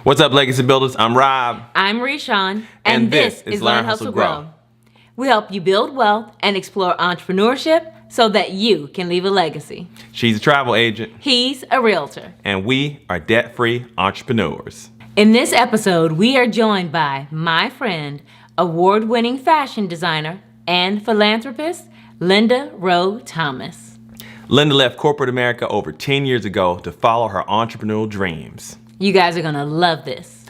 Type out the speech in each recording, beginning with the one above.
What's up, Legacy Builders? I'm Rob. I'm Reshawn, and this is Learn, Hustle, Grow. We help you build wealth and explore entrepreneurship so that you can leave a legacy. She's a travel agent. He's a realtor. And we are debt-free entrepreneurs. In this episode, we are joined by my friend, award-winning fashion designer and philanthropist, Linda Rowe Thomas. Linda left corporate America over 10 years ago to follow her entrepreneurial dreams. You guys are going to love this.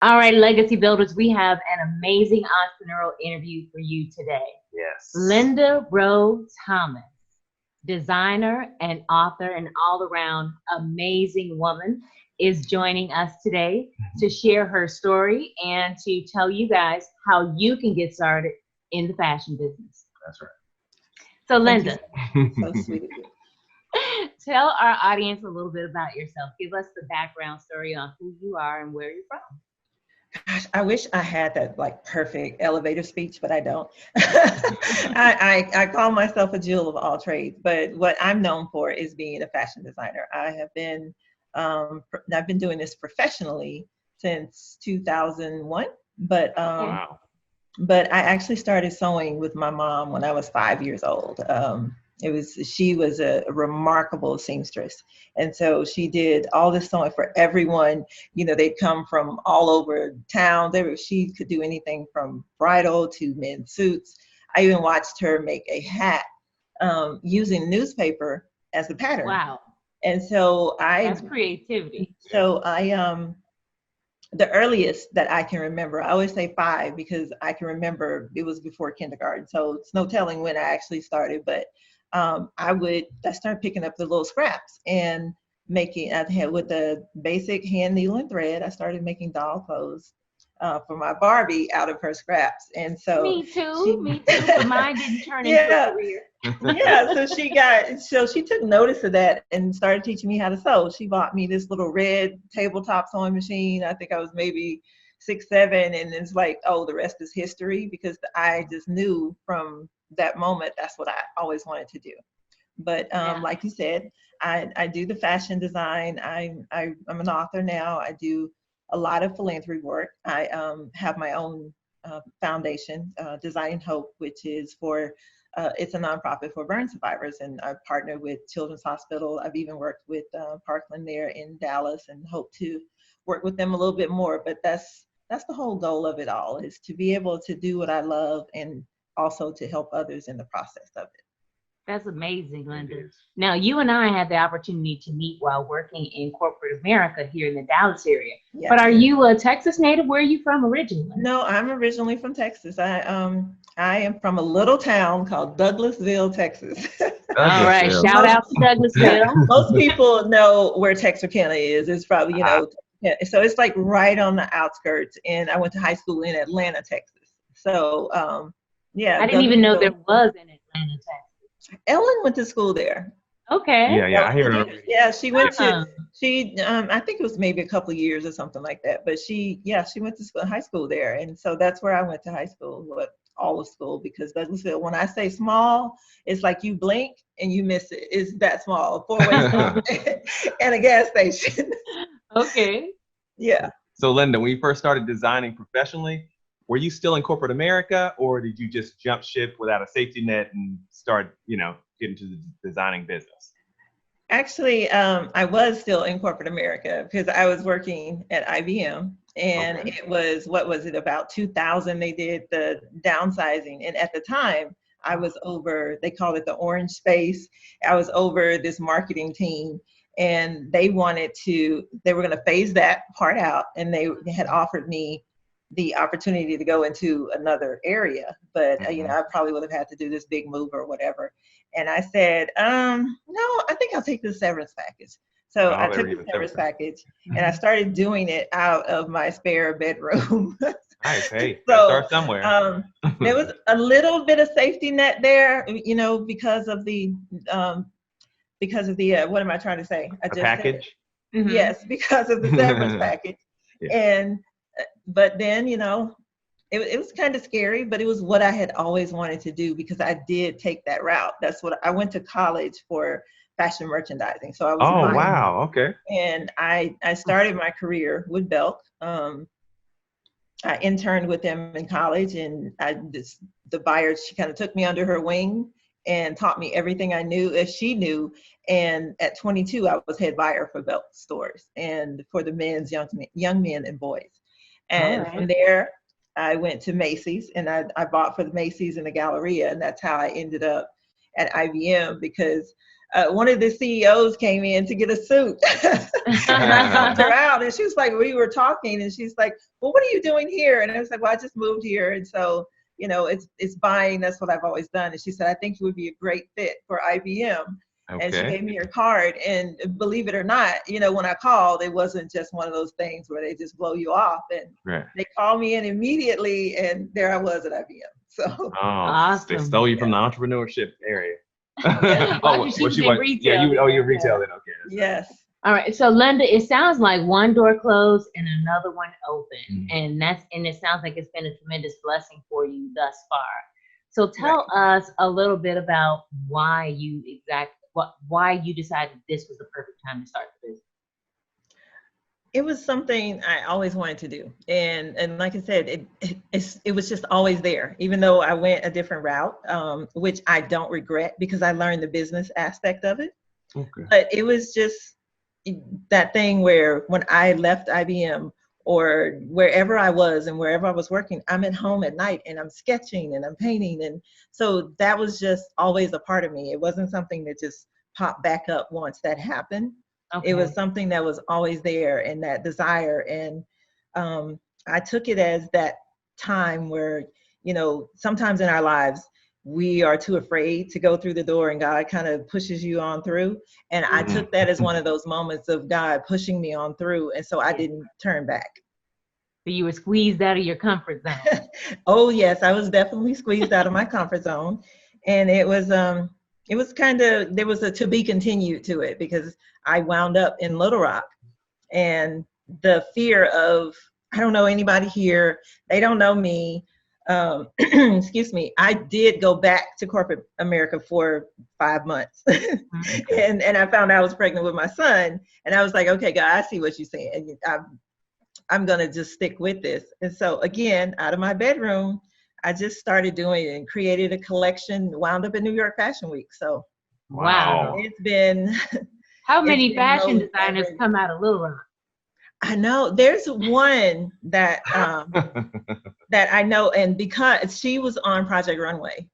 All right, Legacy Builders, we have an amazing entrepreneurial interview for you today. Yes. Linda Rowe Thomas, designer and author and all-around amazing woman, is joining us today to share her story and to tell you guys how you can get started in the fashion business. That's right. So Linda, So sweet of you. tell our audience a little bit about yourself. Give us the background story on who you are and where you're from. Gosh, I wish I had that perfect elevator speech, but I don't. I call myself a jewel of all trades, but what I'm known for is being a fashion designer. I've been doing this professionally since 2001, but Wow. But I actually started sewing with my mom when I was 5 years old. She was a remarkable seamstress. And so she did all this sewing for everyone. You know, they'd come from all over town. She could do anything from bridal to men's suits. I even watched her make a hat using newspaper as the pattern. Wow. And so That's creativity. So the earliest that I can remember, I always say 5 because I can remember it was before kindergarten. So it's no telling when I actually started, but I started picking up the little scraps and with the basic hand needle and thread, I started making doll clothes for my Barbie out of her scraps. And so Me too, but mine didn't turn into a career. Yeah, so she took notice of that and started teaching me how to sew. She bought me this little red tabletop sewing machine. I think I was maybe 6, 7, and it's like, oh, the rest is history, because I just knew from that moment that's what I always wanted to do. But like you said, I do the fashion design. I'm an author now. I do a lot of philanthropy work. I have my own foundation, Design Hope, which is it's a nonprofit for burn survivors, and I've partnered with Children's Hospital. I've even worked with Parkland there in Dallas, and hope to work with them a little bit more. But that's the whole goal of it all, is to be able to do what I love and also to help others in the process of it. That's amazing, Linda. Now, you and I had the opportunity to meet while working in corporate America here in the Dallas area. Yes. But are you a Texas native? Where are you from originally? No, I'm originally from Texas. I am from a little town called Douglasville, Texas. All right, shout out to Douglasville. Most people know where Texarkana is. It's probably, so it's like right on the outskirts. And I went to high school in Atlanta, Texas. So, I didn't even know there was an Atlanta, Texas. Ellen went to school there. Okay. Yeah, I hear her. Yeah, she went to, I think it was maybe a couple of years or something like that. But she went to high school there. And so that's where I went to high school, all of school, because Douglasville, when I say small, it's like you blink and you miss it. It's that small, 4-way stop and a gas station. Okay. Yeah. So Linda, when you first started designing professionally, were you still in corporate America, or did you just jump ship without a safety net and start, getting to the designing business? Actually, I was still in corporate America because I was working at IBM, and It was, about 2000, they did the downsizing. And at the time, I was over, they called it the orange space. I was over this marketing team, and they were going to phase that part out, and they had offered me the opportunity to go into another area. But, I probably would have had to do this big move or whatever. And I said, no, I think I'll take the severance package. So I took the severance package, and I started doing it out of my spare bedroom. Nice. Hey, so, start somewhere. There was a little bit of safety net there, because of the, what am I trying to say? Package? Yes, because of the severance package. Yeah. But then, it was kind of scary, but it was what I had always wanted to do because I did take that route. That's what I went to college for, fashion merchandising. So I was Oh, buying, wow. Okay. and I started my career with Belk. I interned with them in college, and the buyer, she kind of took me under her wing and taught me everything I knew as she knew. And at 22, I was head buyer for Belk stores and for the men's, young men and boys. And from there, I went to Macy's, and I bought for the Macy's and the Galleria, and that's how I ended up at IBM because one of the CEOs came in to get a suit. And I helped her out, and she was like, we were talking, and she's like, well, what are you doing here? And I was like, well, I just moved here. And so, you know, it's buying. That's what I've always done. And she said, I think you would be a great fit for IBM. Okay. And she gave me her card. And believe it or not, you know, when I called, it wasn't just one of those things where they just blow you off. And they called me in immediately, and there I was at IBM. So awesome. They stole you from the entrepreneurship area. Retail. You're retailing. Okay. Yes. All right. So Linda, it sounds like one door closed and another one open. And it sounds like it's been a tremendous blessing for you thus far. So tell us a little bit about why you decided this was the perfect time to start the business. It was something I always wanted to do. And like I said, it was just always there, even though I went a different route, which I don't regret because I learned the business aspect of it. Okay. But it was just that thing where when I left IBM or wherever I was and wherever I was working, I'm at home at night and I'm sketching and I'm painting. And so that was just always a part of me. It wasn't something that just popped back up once that happened. Okay. It was something that was always there, and that desire. And I took it as that time where, you know, sometimes in our lives, we are too afraid to go through the door, and God kind of pushes you on through. And I took that as one of those moments of God pushing me on through. And so I didn't turn back. So you were squeezed out of your comfort zone. Oh, yes, I was definitely squeezed out of my comfort zone. And it was kind of, there was a to be continued to it because I wound up in Little Rock, and the fear of, I don't know anybody here, they don't know me. Excuse me, I did go back to corporate America for 5 months. and I found out I was pregnant with my son, and I was like, okay, God, I see what you're saying. I'm going to just stick with this. And so again, out of my bedroom, I just started doing it and created a collection, wound up at New York Fashion Week. So wow. It's been. How many fashion designers come out of Little Rock? I know there's one that that I know, and because she was on Project Runway,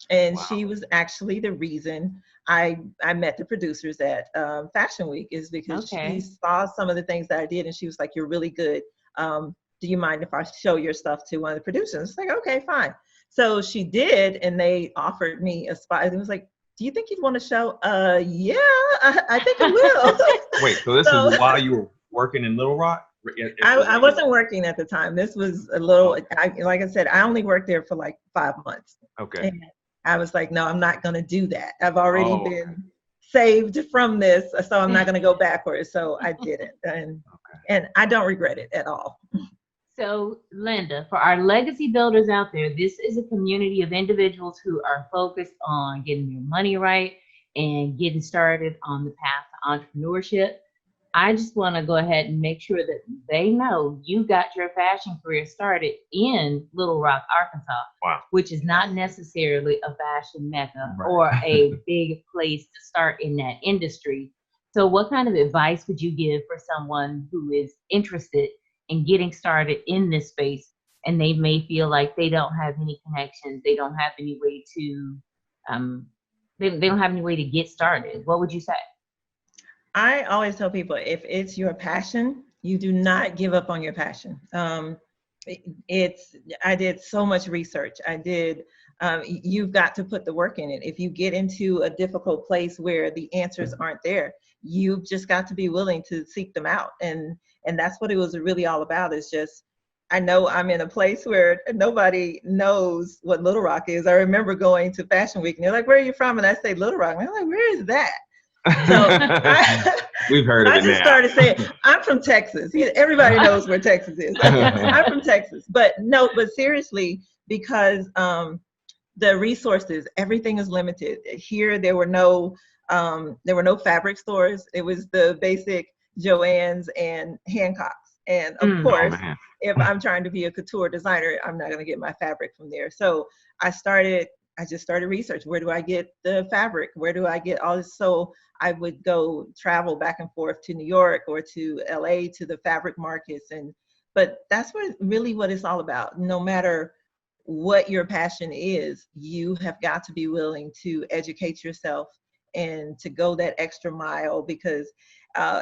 and she was actually the reason I met the producers at Fashion Week, is because she saw some of the things that I did, and she was like, "You're really good. Do you mind if I show your stuff to one of the producers?" It's like, okay, fine. So she did, and they offered me a spot. It was like, do you think you'd want to show? Yeah, I think I will. Wait, so this is while you were working in Little Rock? I wasn't working at the time. This was a little, like I said, I only worked there for like 5 months. Okay. And I was like, no, I'm not going to do that. I've already been saved from this, so I'm not going to go backwards. So I did it, and I don't regret it at all. So, Linda, for our legacy builders out there, this is a community of individuals who are focused on getting their money right and getting started on the path to entrepreneurship. I just want to go ahead and make sure that they know you got your fashion career started in Little Rock, Arkansas, which is not necessarily a fashion mecca or a big place to start in that industry. So what kind of advice would you give for someone who is interested in getting started in this space, and they may feel like they don't have any connections, they don't have any way to, they don't have any way to get started? What would you say? I always tell people, if it's your passion, you do not give up on your passion. I did so much research. You've got to put the work in it. If you get into a difficult place where the answers aren't there, you've just got to be willing to seek them out. And that's what it was really all about, is just, I know I'm in a place where nobody knows what Little Rock is. I remember going to Fashion Week, and they're like, where are you from? And I say, Little Rock. And I'm like, where is that? So We've heard of I it just now. started saying, I'm from Texas. Everybody knows where Texas is. I'm from Texas. But no, but seriously, because the resources, everything is limited. Here, there were no fabric stores. It was the basic Joann's and Hancock's. And of course, if I'm trying to be a couture designer, I'm not going to get my fabric from there. So I just started research. Where do I get the fabric? Where do I get all this? So I would go travel back and forth to New York or to LA to the fabric markets. But that's what it's all about. No matter what your passion is, you have got to be willing to educate yourself and to go that extra mile, because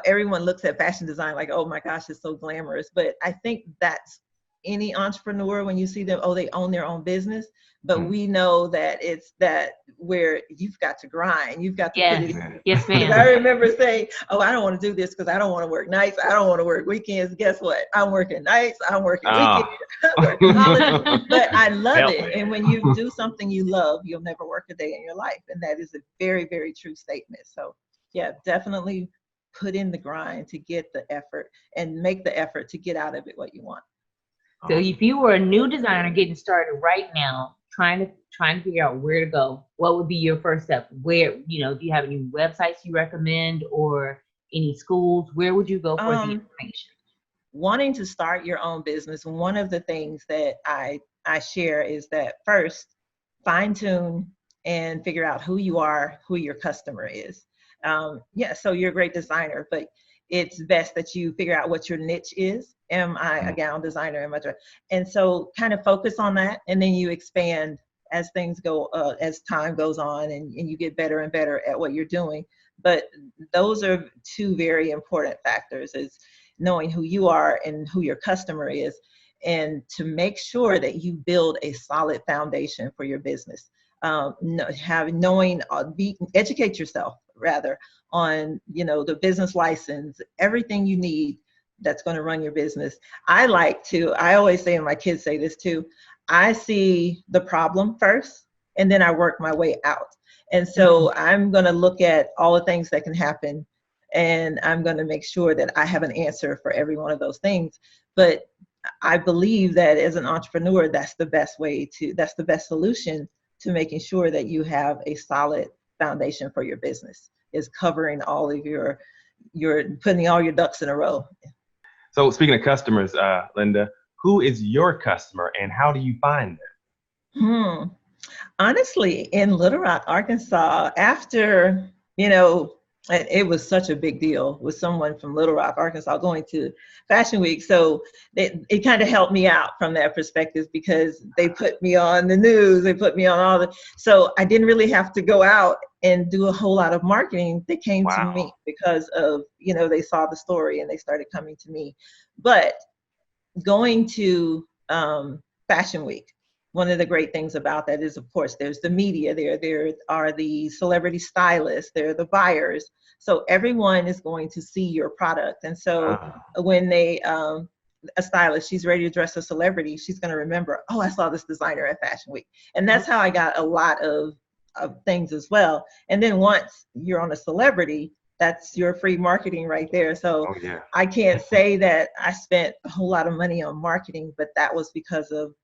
everyone looks at fashion design like, oh my gosh, it's so glamorous. But I think that's any entrepreneur, when you see them, oh, they own their own business. But we know that it's that where you've got to grind. You've got to put it in. Yes, ma'am. I remember saying, oh, I don't want to do this because I don't want to work nights. I don't want to work weekends. Guess what? I'm working nights. I'm working weekends. I'm working holidays. But I love it. And when you do something you love, you'll never work a day in your life. And that is a very, very true statement. So yeah, definitely put in the grind to get the effort and make the effort to get out of it what you want. So if you were a new designer getting started right now, trying to figure out where to go, what would be your first step? Where, do you have any websites you recommend or any schools? Where would you go for the information? Wanting to start your own business, one of the things that I share is that first, fine tune and figure out who you are, who your customer is. So you're a great designer, but it's best that you figure out what your niche is. Am I a gown designer? And so kind of focus on that, and then you expand as things go, as time goes on, and you get better and better at what you're doing. But those are two very important factors, is knowing who you are and who your customer is, and to make sure that you build a solid foundation for your business. Educate yourself rather on, the business license, everything you need that's going to run your business. I always say, and my kids say this too, I see the problem first, and then I work my way out. And so I'm going to look at all the things that can happen, and I'm going to make sure that I have an answer for every one of those things. But I believe that as an entrepreneur, that's the best solution to making sure that you have a solid foundation for your business, is covering all of your putting all your ducks in a row. So speaking of customers, Linda, who is your customer and how do you find them? Honestly, in Little Rock, Arkansas, after, it was such a big deal with someone from Little Rock, Arkansas going to Fashion Week. So it kind of helped me out from that perspective, because they put me on the news, they put me on so I didn't really have to go out and do a whole lot of marketing. They came to me because of, they saw the story and they started coming to me. But going to Fashion Week, one of the great things about that is, of course, there's the media there are the celebrity stylists, there are the buyers. So everyone is going to see your product. And so when a stylist, she's ready to dress a celebrity, she's going to remember, oh, I saw this designer at Fashion Week. And that's how I got a lot of things as well. And then once you're on a celebrity, that's your free marketing right there. So I can't say that I spent a whole lot of money on marketing, but that was because of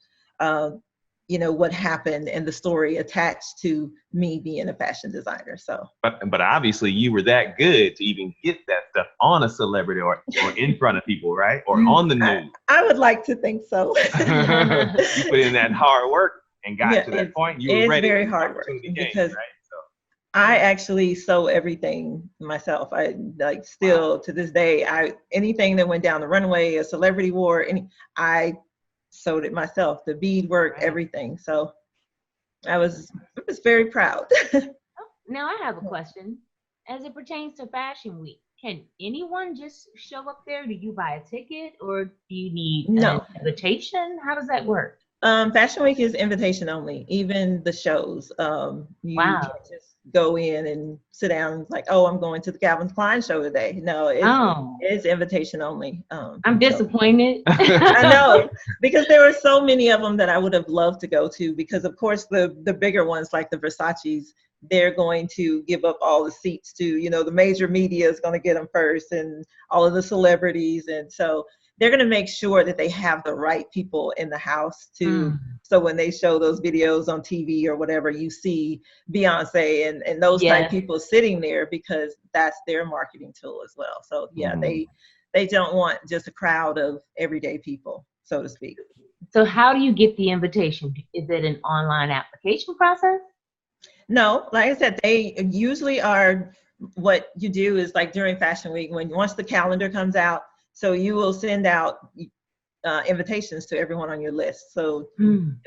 what happened and the story attached to me being a fashion designer. So, but obviously you were that good to even get that stuff on a celebrity or in front of people, right? Or on the news. I would like to think so. You put in that hard work and got to that point. You were ready. It's very hard work, because I actually sew everything myself. I still to this day, anything that went down the runway, a celebrity wore, I sewed it myself, the beadwork, everything. So I was very proud. Now I have a question. As it pertains to Fashion Week, can anyone just show up there? Do you buy a ticket, or do you need an invitation? How does that work? Fashion Week is invitation only, even the shows. You can't just go in and sit down like, oh, I'm going to the Calvin Klein show today. No, it's invitation only. I'm disappointed. I know, because there were so many of them that I would have loved to go to, because of course the bigger ones like the Versace's, they're going to give up all the seats to, the major media is going to get them first, and all of the celebrities. And so they're going to make sure that they have the right people in the house so when they show those videos on TV or whatever, you see Beyonce and those type people sitting there, because that's their marketing tool as well. So they don't want just a crowd of everyday people, so to speak. So how do you get the invitation? Is it an online application process? No, like I said, they usually are. What you do is, like during Fashion Week, once the calendar comes out, so you will send out invitations to everyone on your list. So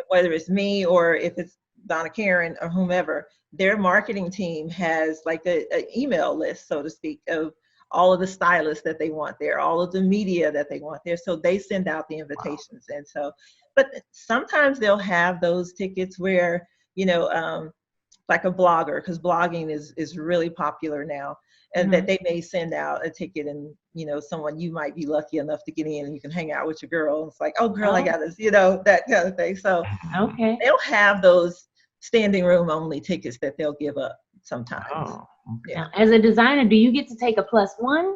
whether it's me or if it's Donna Karen or whomever, their marketing team has like an email list, so to speak, of all of the stylists that they want there, all of the media that they want there. So they send out the invitations. And so, but sometimes they'll have those tickets where, like a blogger, because blogging is really popular now, and that they may send out a ticket, and someone, you might be lucky enough to get in and you can hang out with your girl, and it's like, oh girl, I got this, that kind of thing. So they'll have those standing room only tickets that they'll give up sometimes. Now, as a designer, do you get to take a +1?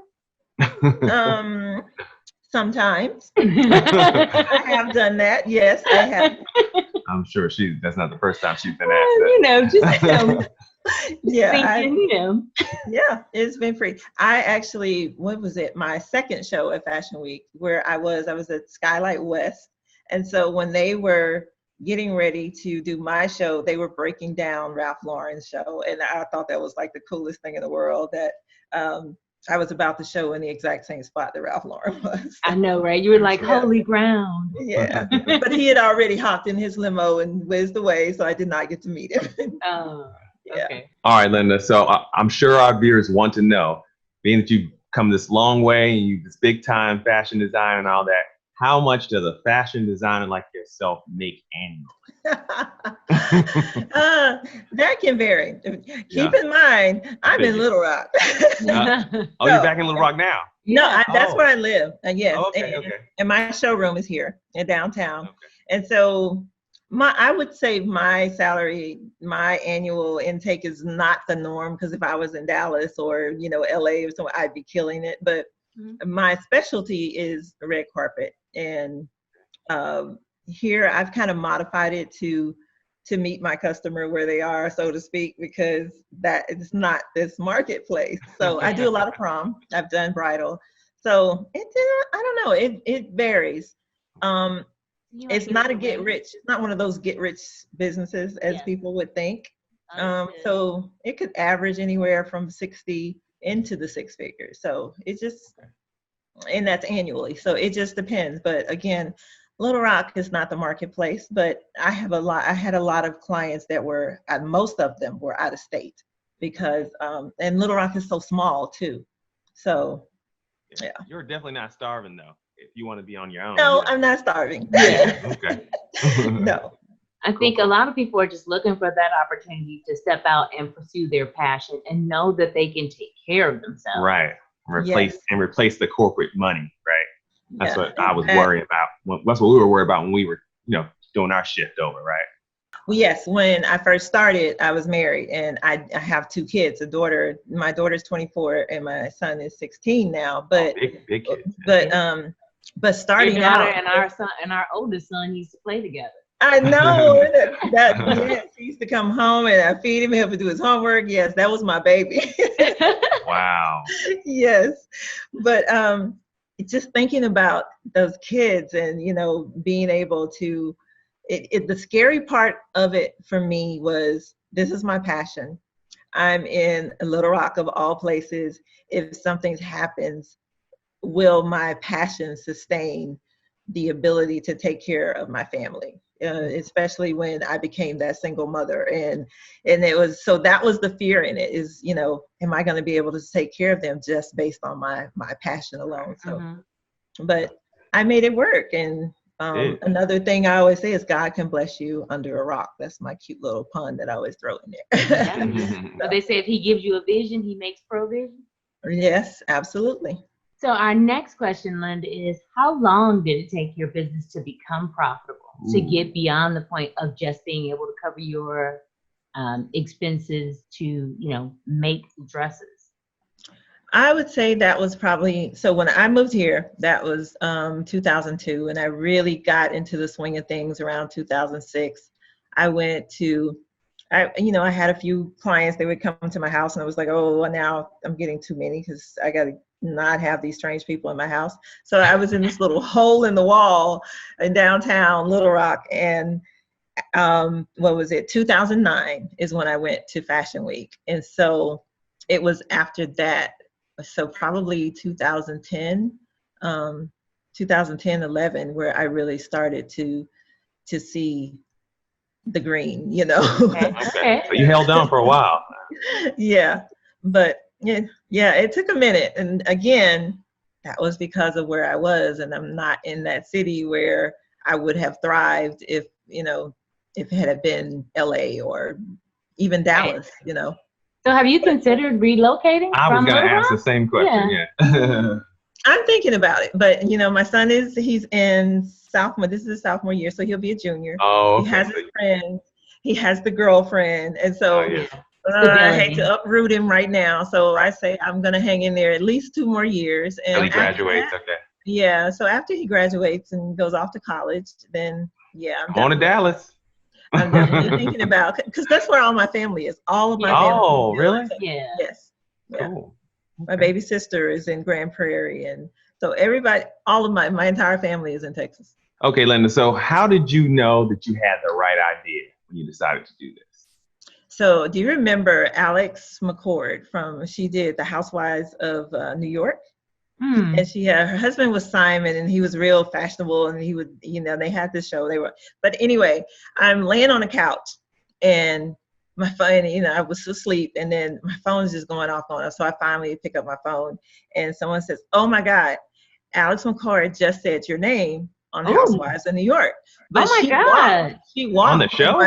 Sometimes. I have done that. Yes, I have. I'm sure that's not the first time she's been asked that. Yeah, it's been free. I actually, what was it? My second show at Fashion Week, where I was at Skylight West. And so when they were getting ready to do my show, they were breaking down Ralph Lauren's show. And I thought that was like the coolest thing in the world, that I was about to show in the exact same spot that Ralph Lauren was. I know, right? You were like, holy ground. Yeah, but he had already hopped in his limo and whizzed away, so I did not get to meet him. Okay. All right, Linda. So I'm sure our viewers want to know, being that you've come this long way and you this big time fashion design and all that, how much does a fashion designer like yourself make annually? That can vary. Keep in mind, I'm in Little Rock. You're back in Little Rock now? No, that's where I live. Yes. Okay. And my showroom is here in downtown. And so I would say my salary, my annual intake is not the norm, because if I was in Dallas or, LA or somewhere, I'd be killing it. But my specialty is red carpet. And here I've kind of modified it to meet my customer where they are, so to speak, because that is not this marketplace. So I do a lot of prom. I've done bridal. So I don't know. It varies. It's not it's not one of those get rich businesses as people would think. So it could average anywhere from 60 into the 6 figures. So it just, and that's annually. So it just depends. But again, Little Rock is not the marketplace, but I had a lot of clients that were, most of them were out of state, because, and Little Rock is so small too. So yeah. You're definitely not starving though, if you want to be on your own. No, I'm not starving. Okay. No. I think a lot of people are just looking for that opportunity to step out and pursue their passion and know that they can take care of themselves. Right. Replace the corporate money, right? That's what I was worried about. That's what we were worried about when we were, doing our shift over, right? Well, yes. When I first started, I was married, and I have 2 kids. My daughter's 24 and my son is 16 now. But big kids. But starting out, and our son and our oldest son used to play together. I know that he used to come home and I feed him, help him do his homework. Yes, that was my baby. Wow. Yes. But just thinking about those kids and, being able to, the scary part of it for me was, this is my passion. I'm in Little Rock of all places. If something happens, will my passion sustain the ability to take care of my family? Especially when I became that single mother, and it was, so that was the fear in it, is, am I going to be able to take care of them just based on my passion alone? So, but I made it work. And another thing I always say is, God can bless you under a rock. That's my cute little pun that I always throw in there. So they say if he gives you a vision, he makes provision. Yes, absolutely. So our next question, Linda, is how long did it take your business to become profitable, to get beyond the point of just being able to cover your expenses to, make dresses? I would say that was probably, so when I moved here, that was 2002, and I really got into the swing of things around 2006. I had a few clients, they would come to my house and I was like, oh, well, now I'm getting too many because I got to not have these strange people in my house. So I was in this little hole in the wall in downtown Little Rock, and 2009 is when I went to Fashion Week. And so it was after that, so probably 2010, 11, where I really started to see the green, Okay. So you held on for a while. Yeah, but yeah, it took a minute. And again, that was because of where I was, and I'm not in that city where I would have thrived if it had been LA or even Dallas, So have you considered relocating? I was from going to Little ask the Rock? same question. Yeah. I'm thinking about it, but my son he's in sophomore. This is his sophomore year, so he'll be a junior. Oh, okay. He has his friends. He has the girlfriend, and so I hate to uproot him right now. So I say I'm gonna hang in there at least 2 more years. And Till he graduates, okay. Yeah. So after he graduates and goes off to college, then I'm on to Dallas. I'm definitely thinking about, because that's where all my family is. All of my family. Oh, really? Yeah. Yes. Yeah. Cool. My baby sister is in Grand Prairie, and so everybody, all of my entire family is in Texas. Okay, Linda. So how did you know that you had the right idea when you decided to do this? So do you remember Alex McCord she did The Housewives of New York? And her husband was Simon, and he was real fashionable, and he would, they had this show. But anyway, I'm laying on the couch, and my phone, I was asleep, and then my phone's just going off on us. So I finally pick up my phone, and someone says, "Oh my God, Alex McCord just said your name on The Housewives of New York." But she walked on the show.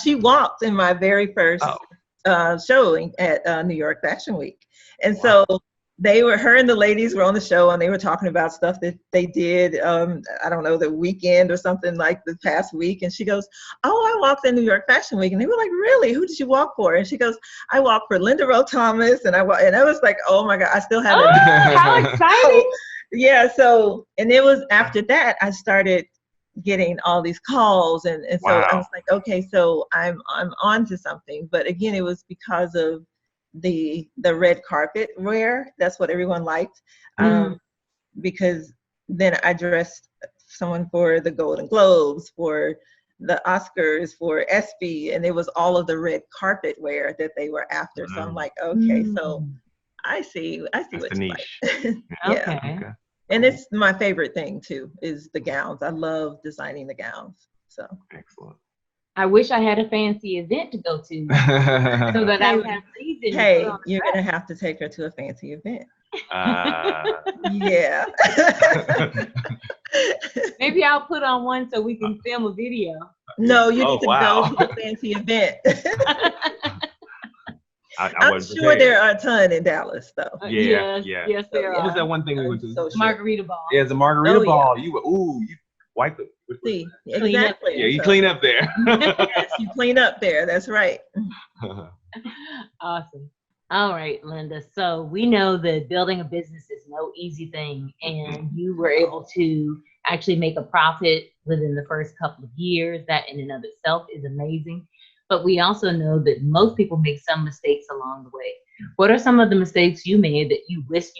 She walked in my very first showing at New York Fashion Week, and so her and the ladies were on the show, and they were talking about stuff that they did, I don't know, the weekend or something like the past week. And she goes, "Oh, I walked in New York Fashion Week." And they were like, "Really? Who did you walk for?" And she goes, "I walked for Linda Rowe Thomas." And I was like, oh my God, I still have it. How exciting. Yeah. So, and it was after that, I started getting all these calls. And so I was like, okay, so I'm on to something. But again, it was because of the red carpet wear. That's what everyone liked, because then I dressed someone for the Golden Globes, for the Oscars, for ESPY, and it was all of the red carpet wear that they were after. So I'm like, okay, so I see what you niche. like. Yeah. Okay. And it's my favorite thing too, is the gowns. I love designing the gowns. So excellent. I wish I had a fancy event to go to so that I would have reason. Hey, you're going to have to take her to a fancy event. Yeah. Maybe I'll put on one so we can film a video. No, you need to go to a fancy event. I'm sure there are a ton in Dallas, though. Yeah. Yes, there are. What was that one thing we went to? Margarita ball. Yeah, it's a margarita ball. You wipe it. See, exactly. Yeah, you clean up there. Yes, you clean up there. That's right. Awesome. All right, Linda. So we know that building a business is no easy thing, and you were able to actually make a profit within the first couple of years. That in and of itself is amazing. But we also know that most people make some mistakes along the way. What are some of the mistakes you made that you wish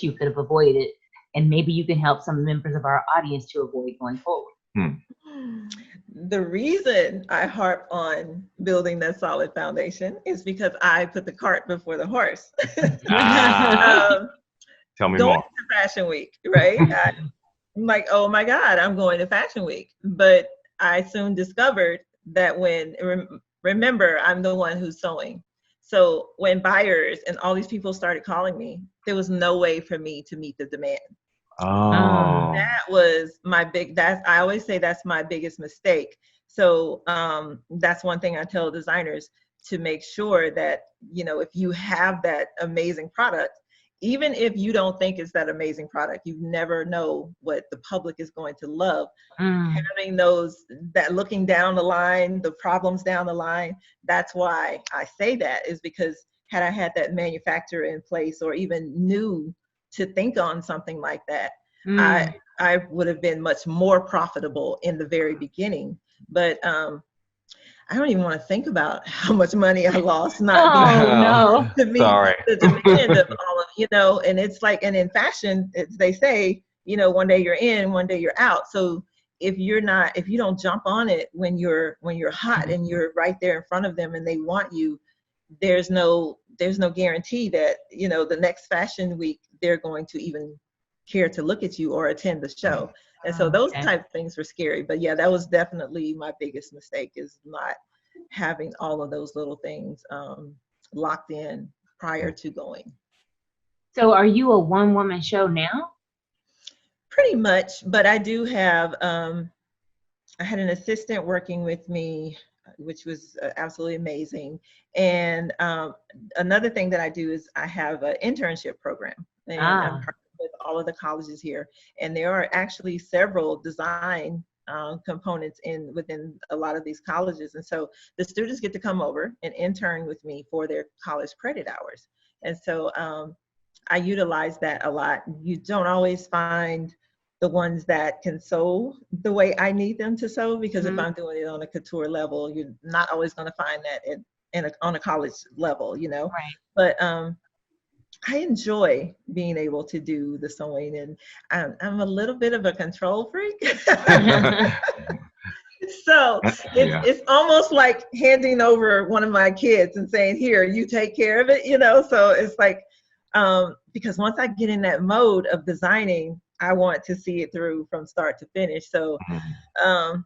you could have avoided, and maybe you can help some members of our audience to avoid going forward? The reason I harp on building that solid foundation is because I put the cart before the horse. Tell me going more. to Fashion Week, right? I'm like, oh my God, I'm going to Fashion Week. But I soon discovered that remember, I'm the one who's sewing. So when buyers and all these people started calling me, there was no way for me to meet the demand. Oh. That was I always say that's my biggest mistake. So that's one thing I tell designers, to make sure that, if you have that amazing product, even if you don't think it's that amazing product, you never know what the public is going to love. Having that looking down the line, the problems down the line, that's why I say that, is because had I had that manufacturer in place, or even knew to think on something like that, I would have been much more profitable in the very beginning. But I don't even want to think about how much money I lost not to meet the demand of all of, and it's like, and in fashion, they say, one day you're in, one day you're out. So if you don't jump on it when you're hot and you're right there in front of them and they want you, there's no guarantee that, the next fashion week, they're going to even care to look at you or attend the show. And so those type of things were scary. But yeah, that was definitely my biggest mistake, is not having all of those little things locked in prior to going. So are you a one-woman show now? Pretty much, but I do have, I had an assistant working with me, which was absolutely amazing. And another thing that I do is I have an internship program, and I'm partnered with all of the colleges here. And there are actually several design components within a lot of these colleges. And so the students get to come over and intern with me for their college credit hours. And so I utilize that a lot. You don't always find the ones that can sew the way I need them to sew, because if I'm doing it on a couture level, you're not always going to find that on a college level, Right. But I enjoy being able to do the sewing, and I'm a little bit of a control freak. So it's almost like handing over one of my kids and saying, here, you take care of it, So it's like, because once I get in that mode of designing, I want to see it through from start to finish. So, I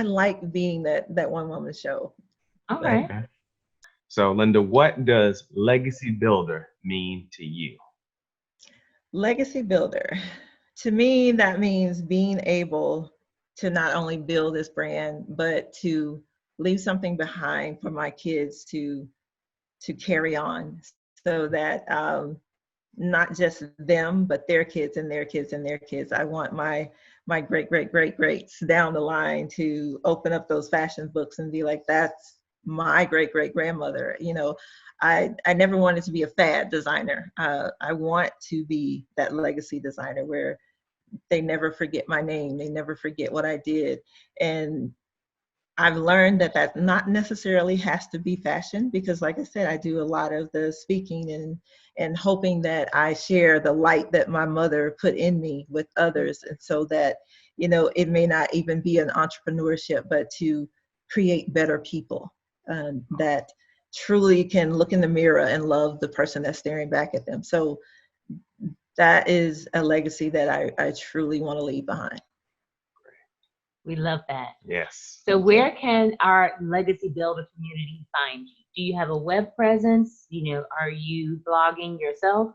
like being that one-woman show. Okay. So, Linda, what does legacy builder mean to you? Legacy builder, to me, that means being able to not only build this brand, but to leave something behind for my kids to carry on, so that not just them, but their kids and their kids and their kids. I want my greats down the line to open up those fashion books and be like, that's my great-great-grandmother. I never wanted to be a fad designer. I want to be that legacy designer where they never forget my name, they never forget what I did. And I've learned that not necessarily has to be fashion, because like I said, I do a lot of the speaking and hoping that I share the light that my mother put in me with others. And so that, it may not even be an entrepreneurship, but to create better people that truly can look in the mirror and love the person that's staring back at them. So that is a legacy that I truly want to leave behind. We love that. Yes. So where can our legacy builder community find you? Do you have a web presence? Are you blogging yourself?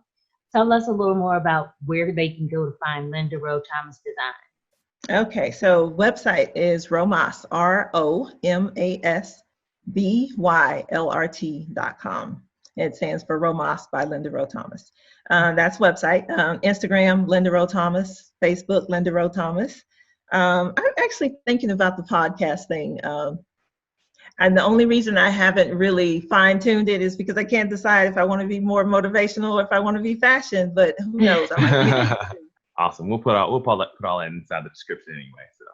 Tell us a little more about where they can go to find Linda Rowe Thomas Design. Okay, so website is Romas, ROMASBYLRT.com. It stands for Romas by Linda Rowe Thomas. That's website. Instagram, Linda Rowe Thomas. Facebook, Linda Rowe Thomas. I'm actually thinking about the podcast thing. And the only reason I haven't really fine-tuned it is because I can't decide if I want to be more motivational or if I want to be fashion, but who knows? I might be Awesome. We'll put all that inside the description anyway. So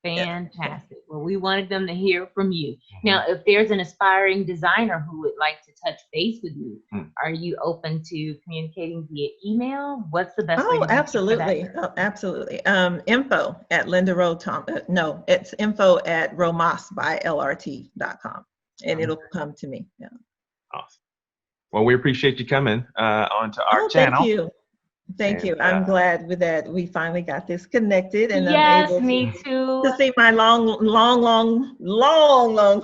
fantastic. Well, we wanted them to hear from you. Now, if there's an aspiring designer who would like to touch base with you, are you open to communicating via email? What's the best way to absolutely. Absolutely. Info at Linda Rowe Thomas. No, it's info at romasbylrt.com, and it'll come to me. Yeah. Awesome. Well, we appreciate you coming onto our channel. Thank you. Thank you. I'm glad with that we finally got this connected, and yes, I'm able me too. to see my long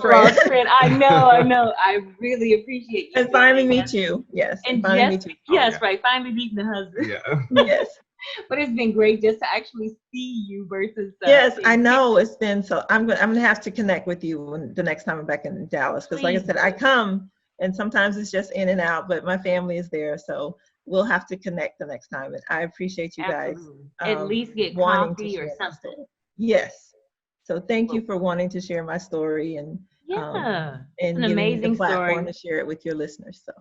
friend. I know. I really appreciate you. And finally meet you. Yes. And finally meet you. Yes, right. Finally meeting the husband. Yeah. Yes. But it's been great just to actually see you versus. Yes, I know it's been so. I'm gonna have to connect with you the next time I'm back in Dallas, because like I said, I come And sometimes it's just in and out, but my family is there. So we'll have to connect the next time. And I appreciate you guys. Absolutely. At least get wanting to coffee or share my something. story. Yes. So thank you for wanting to share my story and Yeah, and an giving me the amazing platform story. to share it with your listeners. So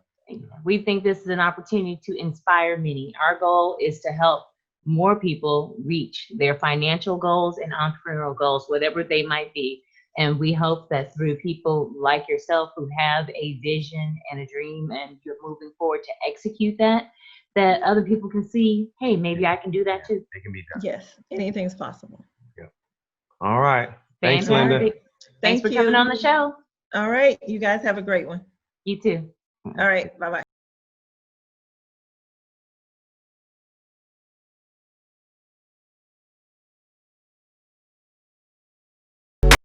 We think this is an opportunity to inspire many. Our goal is to help more people reach their financial goals and entrepreneurial goals, whatever they might be. And we hope that through people like yourself who have a vision and a dream and you're moving forward to execute that, that other people can see, hey, maybe I can do that too. It can be done. yes, anything's possible. Yeah. All right. Thanks, Fantastic. Linda. Thanks Thank for you. coming on the show. All right. You guys have a great one. You too. All right. Bye-bye.